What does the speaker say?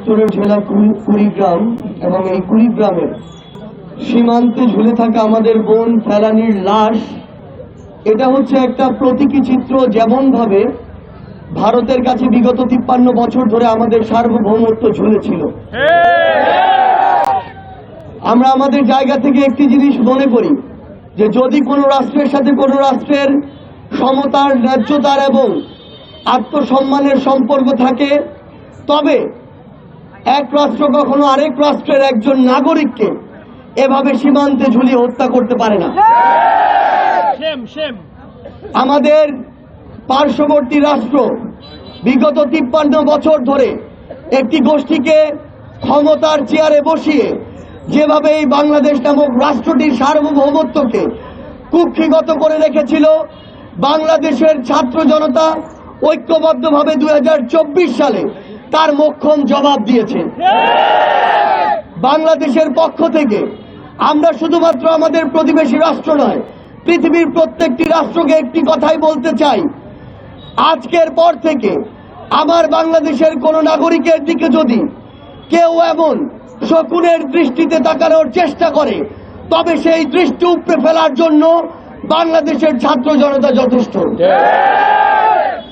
উত্তরের জেলা কুড়িগ্রাম এবং এই কুড়িগ্রামের সীমান্তে ঝুলে থাকা আমাদের বোন ফেলানীর লাশ, এটা হচ্ছে একটা প্রতীকী চিত্র। যেমন ভাবে ভারতের কাছে বিগত 53 বছর ধরে আমাদের সার্বভৌমত্ব ঝুলেছিল, আমরা আমাদের জায়গা থেকে একটি জিনিস মনে করি যে যদি কোনো রাষ্ট্রের সাথে কোনো রাষ্ট্রের সমতার, ন্যায্যতার এবং আত্মসম্মানের সম্পর্ক থাকে, তবে এক রাষ্ট্র কখনো আরেক রাষ্ট্রের একজন নাগরিককে এভাবে সীমান্তে ঝুলিয়ে হত্যা করতে পারে না। আমাদের পার্শ্ববর্তী রাষ্ট্র বিগত 53 বছর ধরে একটি গোষ্ঠীকে ক্ষমতার চেয়ারে বসিয়ে যেভাবে এই বাংলাদেশ নামক রাষ্ট্রটির সার্বভৌমত্বকে কুক্ষিগত করে রেখেছিল, বাংলাদেশের ছাত্র জনতা ঐক্যবদ্ধভাবে 2024 সালে তার মোক্ষম জবাব দিয়েছে। বাংলাদেশের পক্ষ থেকে আমরা শুধুমাত্র আমাদের প্রতিবেশী রাষ্ট্র নয়, পৃথিবীর প্রত্যেকটি রাষ্ট্রকে একটি কথাই বলতে চাই, আজকের পর থেকে আমার বাংলাদেশের কোন নাগরিকের দিকে যদি কেউ এমন শকুনের দৃষ্টিতে তাকানোর চেষ্টা করে, তবে সেই দৃষ্টি উপড়ে ফেলার জন্য বাংলাদেশের ছাত্র জনতা যথেষ্ট।